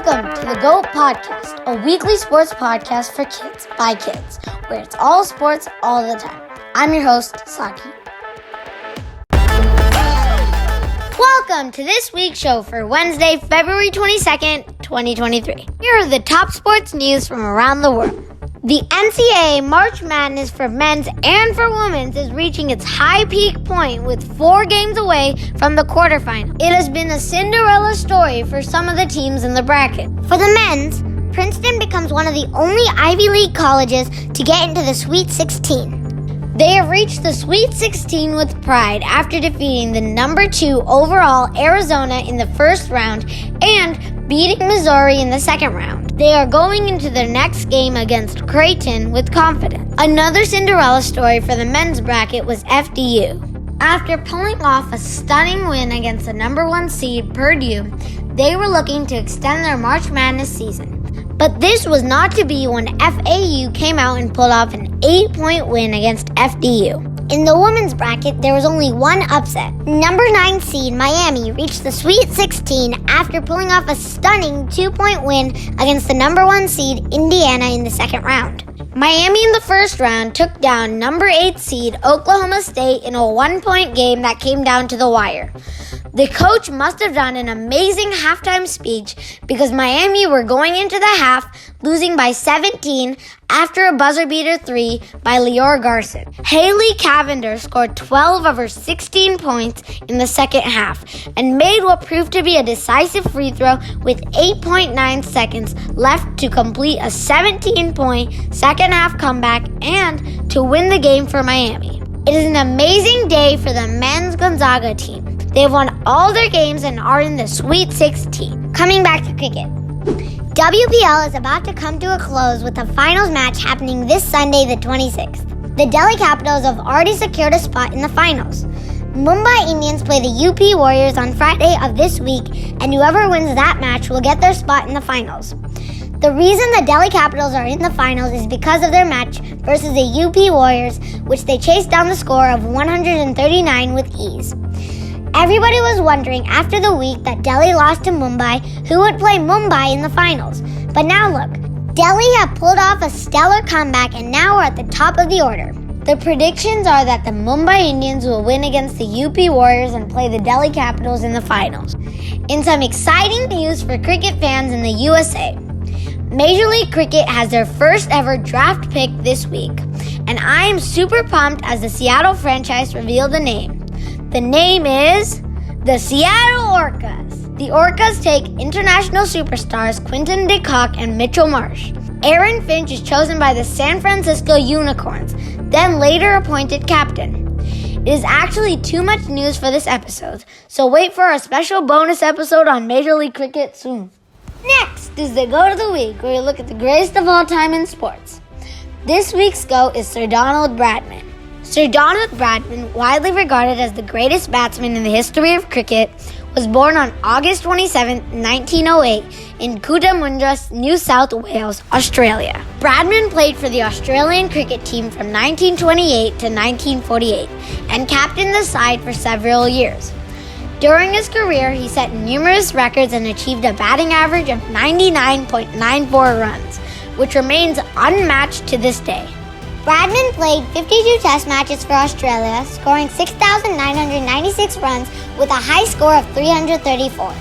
Welcome to the G.O.A.T Podcast, a weekly sports podcast for kids by kids, where it's all sports all the time. I'm your host, Saki. Welcome to this week's show for Wednesday, February 22nd, 2023. Here are the top sports news from around the world. The NCAA March Madness for men's and for women's is reaching its high peak point with 4 games away from the quarterfinal. It has been a Cinderella story for some of the teams in the bracket. For the men's, Princeton becomes one of the only Ivy League colleges to get into the Sweet 16. They have reached the Sweet 16 with pride after defeating the number 2 overall Arizona in the first round and beating Missouri in the second round. They are going into their next game against Creighton with confidence. Another Cinderella story for the men's bracket was FDU. After pulling off a stunning win against the number 1 seed Purdue, they were looking to extend their March Madness season. But this was not to be when FAU came out and pulled off an 8-point win against FDU. In the women's bracket, there was only one upset. Number 9 seed Miami reached the Sweet 16 after pulling off a stunning 2-point win against the number 1 seed Indiana in the second round. Miami in the first round took down number 8 seed Oklahoma State in a 1-point game that came down to the wire. The coach must have done an amazing halftime speech because Miami were going into the half losing by 17 after a buzzer beater 3 by Lior Garson. Haley Cavender scored 12 of her 16 points in the second half and made what proved to be a decisive free throw with 8.9 seconds left to complete a 17-point second half comeback and to win the game for Miami. It is an amazing day for the men's Gonzaga team. They have won all their games and are in the Sweet 16. Coming back to cricket. WPL is about to come to a close with the finals match happening this Sunday, the 26th. The Delhi Capitals have already secured a spot in the finals. Mumbai Indians play the UP Warriors on Friday of this week, and whoever wins that match will get their spot in the finals. The reason the Delhi Capitals are in the finals is because of their match versus the UP Warriors, which they chased down the score of 139 with ease. Everybody was wondering after the week that Delhi lost to Mumbai who would play Mumbai in the finals. But now look, Delhi have pulled off a stellar comeback and now are at the top of the order. The predictions are that the Mumbai Indians will win against the UP Warriors and play the Delhi Capitals in the finals. In some exciting news for cricket fans in the USA, Major League Cricket has their first ever draft pick this week, and I am super pumped as the Seattle franchise revealed the name. The name is the Seattle Orcas. The Orcas take international superstars Quinton de Kock and Mitchell Marsh. Aaron Finch is chosen by the San Francisco Unicorns, then later appointed captain. It is actually too much news for this episode, so wait for our special bonus episode on Major League Cricket soon. Next is the Go to the Week, where we look at the greatest of all time in sports. This week's GOAT is Sir Donald Bradman. Sir Donald Bradman, widely regarded as the greatest batsman in the history of cricket, was born on August 27, 1908 in Cootamundra, New South Wales, Australia. Bradman played for the Australian cricket team from 1928 to 1948 and captained the side for several years. During his career, he set numerous records and achieved a batting average of 99.94 runs, which remains unmatched to this day. Bradman played 52 test matches for Australia, scoring 6,996 runs with a high score of 334.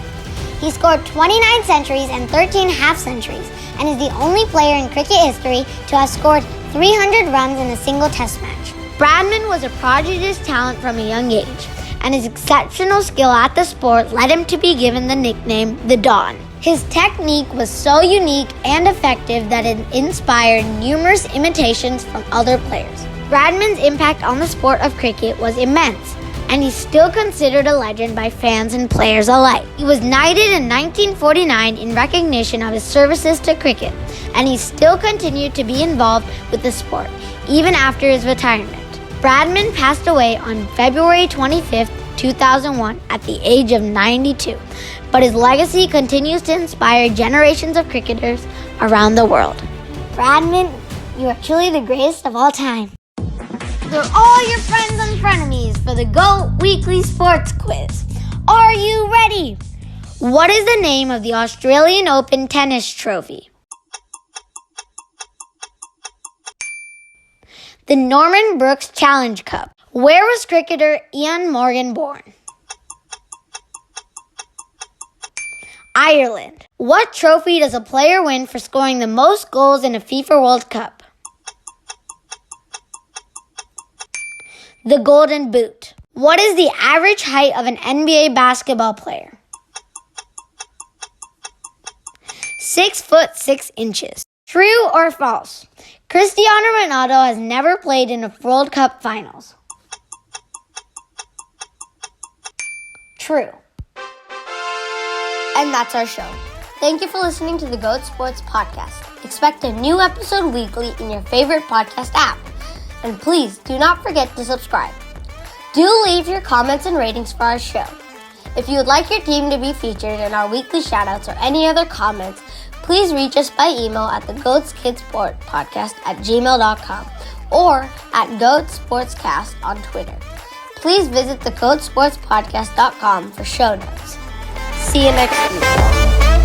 He scored 29 centuries and 13 half-centuries, and is the only player in cricket history to have scored 300 runs in a single test match. Bradman was a prodigious talent from a young age, and his exceptional skill at the sport led him to be given the nickname The Don. His technique was so unique and effective that it inspired numerous imitations from other players. Bradman's impact on the sport of cricket was immense, and he's still considered a legend by fans and players alike. He was knighted in 1949 in recognition of his services to cricket, and he still continued to be involved with the sport, even after his retirement. Bradman passed away on February 25th, 2001 at the age of 92, but his legacy continues to inspire generations of cricketers around the world. Bradman, you are truly the greatest of all time. They're all your friends and frenemies for the GOAT Weekly Sports Quiz. Are you ready? What is the name of the Australian Open tennis trophy? The Norman Brooks Challenge Cup. Where was cricketer Ian Morgan born? Ireland. What trophy does a player win for scoring the most goals in a FIFA World Cup? The Golden Boot. What is the average height of an NBA basketball player? 6'6". True or false? Cristiano Ronaldo has never played in a World Cup finals. True. And that's our show. Thank you for listening to the G.O.A.T Sports Podcast. Expect a new episode weekly in your favorite podcast app. And please do not forget to subscribe. Do leave your comments and ratings for our show. If you would like your team to be featured in our weekly shoutouts or any other comments, please reach us by email at the G.O.A.T Kids Sports Podcast at gmail.com or at G.O.A.T Sportscast on Twitter. Please visit the GoatSportspodcast.com for show notes. See you next week.